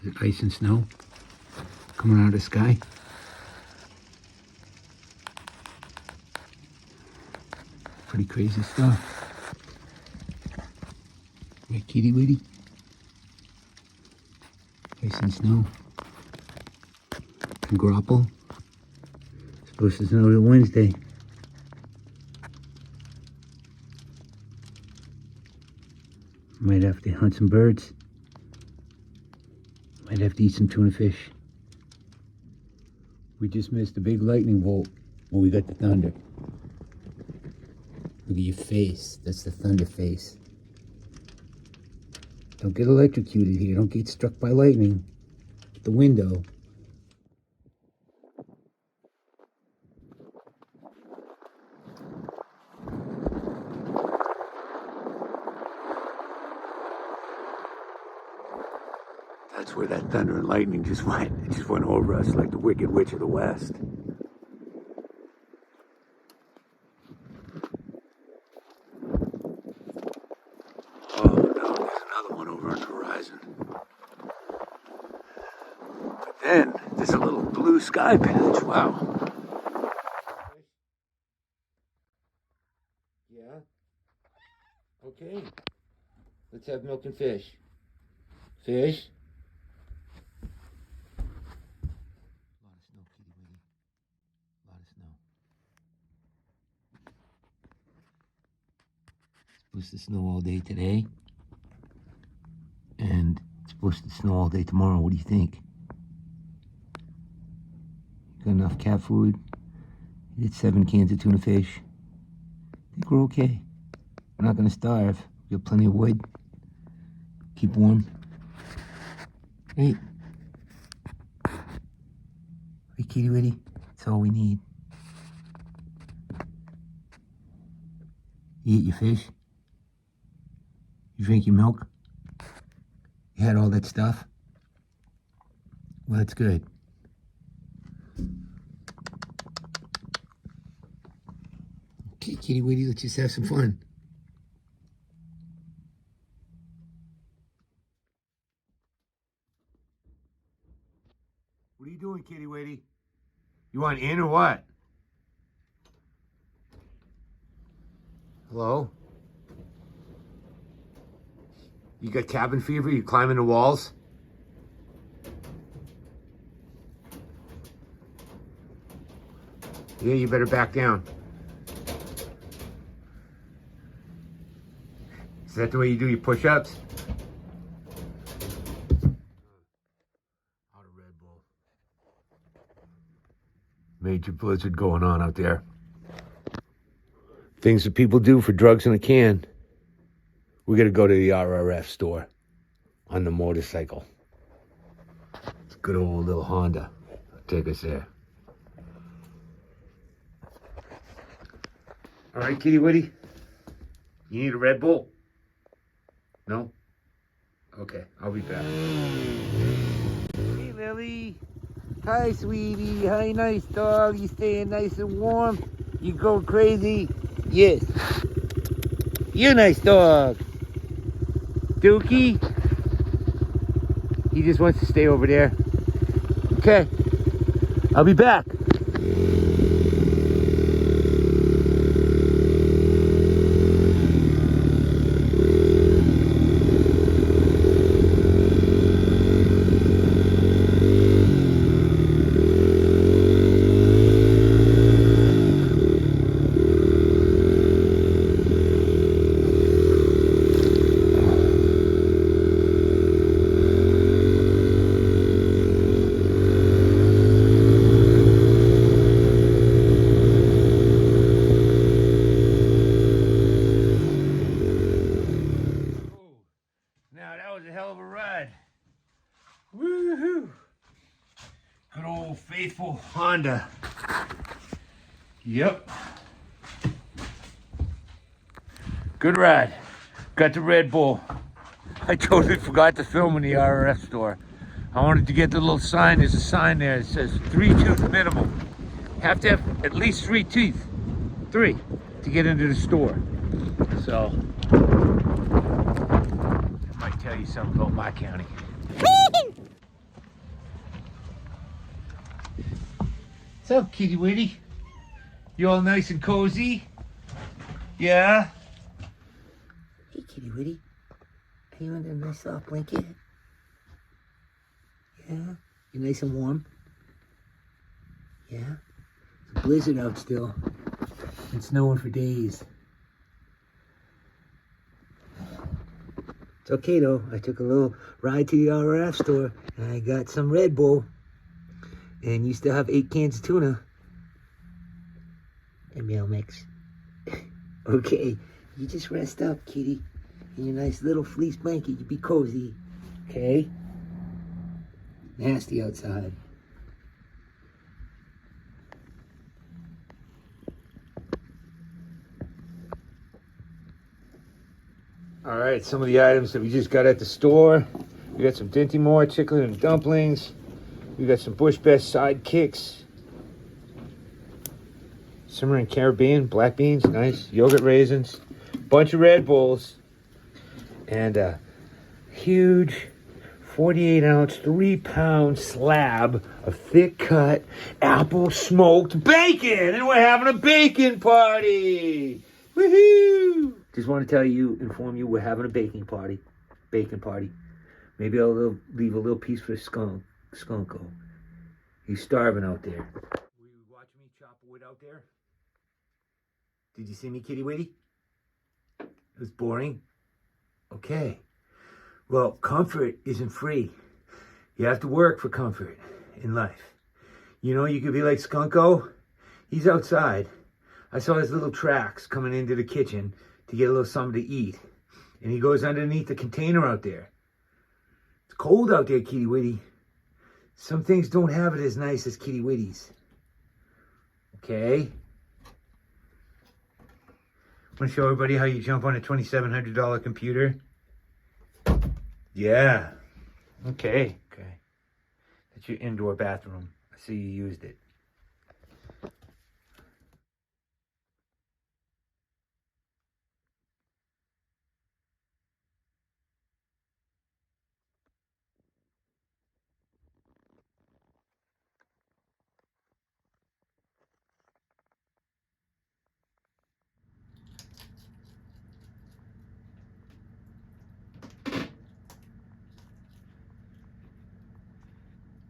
There's ice and snow coming out of the sky. Pretty crazy stuff. Right, kitty witty? Ice and snow. And grapple. Supposed to snow till Wednesday. Might have to hunt some birds. Might have to eat some tuna fish. We just missed a big lightning bolt. Well, we got the thunder. Look at your face. That's the thunder face. Don't get electrocuted here. Don't get struck by lightning at the window. That's where that thunder and lightning just went. It just went over us like the Wicked Witch of the West. Oh no, there's another one over on the horizon. But then there's a little blue sky patch. Wow. Yeah? Okay. Let's have milk and fish. Fish? Supposed to snow all day today, and it's supposed to snow all day tomorrow. What do you think? Got enough cat food? You did 7 cans of tuna fish. I think we're okay. We're not gonna starve. We got plenty of wood. Keep warm. Right? Right, kitty witty? That's all we need. You eat your fish? You drink your milk? You had all that stuff? Well, that's good. Okay, kitty witty, let's just have some fun. What are you doing, kitty witty? You want in or what? Hello? You got cabin fever? You climbing the walls? Yeah, you better back down. Is that the way you do your push-ups? Out of Redbull. Major blizzard going on out there. Things that people do for drugs in a can. We gotta go to the RRF store on the motorcycle. It's a good old little Honda. I'll take us there. All right, kitty witty. You need a Red Bull? No? Okay, I'll be back. Hey, Lily. Hi, sweetie. Hi, nice dog. You staying nice and warm? You go crazy? Yes. You nice dog. Dookie. He just wants to stay over there. Okay. I'll be back. Woohoo! Good old faithful Honda. Yep. Good ride. Got the Red Bull. I totally forgot to film in the RF store. I wanted to get the little sign. There's a sign there that says 3-tooth minimum. Have to have at least 3 teeth. 3 to get into the store. So, I might tell you something about my county. What's up, kitty Witty? You all nice and cozy? Yeah? Hey, kitty Witty. Are you under a nice soft blanket? Yeah? You nice and warm? Yeah? It's a blizzard out still. It's snowing for days. It's okay though. I took a little ride to the RF store and I got some Redbull. And you still have 8 cans of tuna. And meowmix. Okay, you just rest up, kitty. In your nice little fleece blanket, you be cozy. Okay? Nasty outside. All right, some of the items that we just got at the store. We got some Dinty Moore chicken and dumplings. We got some Bush Best sidekicks. Simmering Caribbean, black beans, nice. Yogurt raisins. Bunch of Red Bulls. And a huge 48-ounce, 3-pound slab of thick-cut apple smoked bacon. And we're having a bacon party. Woohoo! Just want to inform you, we're having a bacon party. Maybe I'll leave a little piece for Skunko. He's starving out there. Were you watching me chop wood out there? Did you see me, kitty Witty? It was boring? Okay. Well, comfort isn't free. You have to work for comfort in life. You know, you could be like Skunko. He's outside. I saw his little tracks coming into the kitchen to get a little something to eat. And he goes underneath the container out there. It's cold out there, kitty Witty. Some things don't have it as nice as kitty Witty's. Okay? Want to show everybody how you jump on a $2,700 computer? Yeah. Okay. That's your indoor bathroom. I see you used it.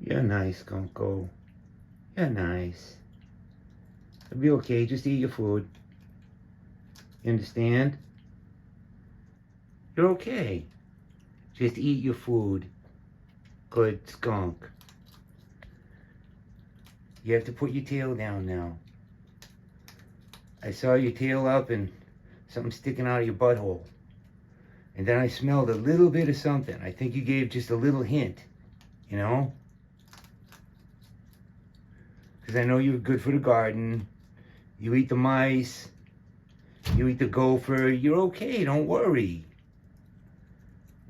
You're nice, Skunko. You're nice. It'll be okay. Just eat your food. You understand? You're okay. Just eat your food. Good skunk. You have to put your tail down now. I saw your tail up and something sticking out of your butthole. And then I smelled a little bit of something. I think you gave just a little hint. You know? Because I know you're good for the garden. You eat the mice. You eat the gopher. You're okay. Don't worry.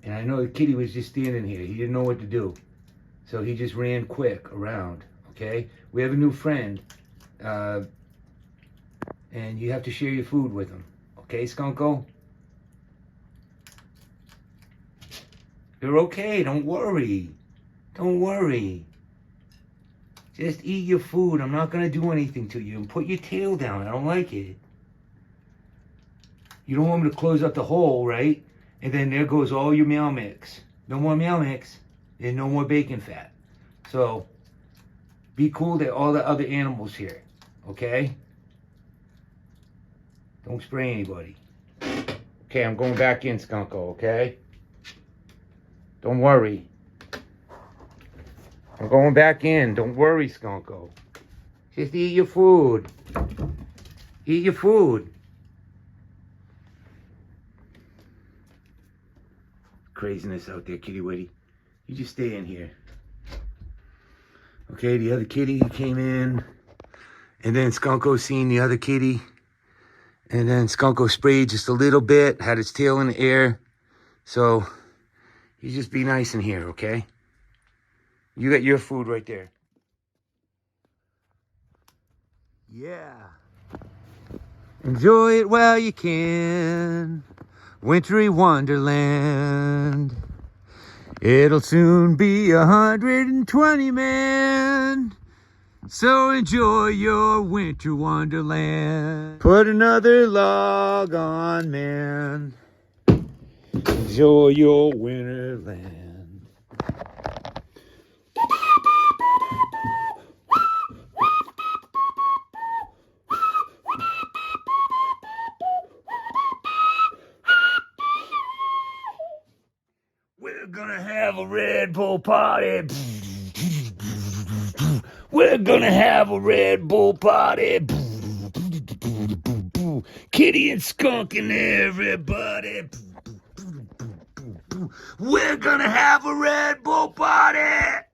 And I know the kitty was just standing here. He didn't know what to do. So he just ran quick around. Okay? We have a new friend. And you have to share your food with him. Okay, Skunko? You're okay. Don't worry. Don't worry. Just eat your food. I'm not going to do anything to you. And put your tail down. I don't like it. You don't want me to close up the hole, right? And then there goes all your meow mix. No more meow mix. And no more bacon fat. So, be cool to all the other animals here. Okay? Don't spray anybody. Okay, I'm going back in, Skunko, okay? Don't worry. I'm going back in. Don't worry, Skunko. Just eat your food. Eat your food. Craziness out there, kitty Witty. You just stay in here. Okay, the other kitty came in. And then Skunko seen the other kitty. And then Skunko sprayed just a little bit. Had its tail in the air. So, you just be nice in here, okay? You got your food right there. Yeah. Enjoy it while you can. Wintery Wonderland. It'll soon be 120, man. So enjoy your winter wonderland. Put another log on, man. Enjoy your winterland. We're gonna have a Redbull party. We're gonna have a Redbull party. Kitty and Skunk and everybody. We're gonna have a Redbull party.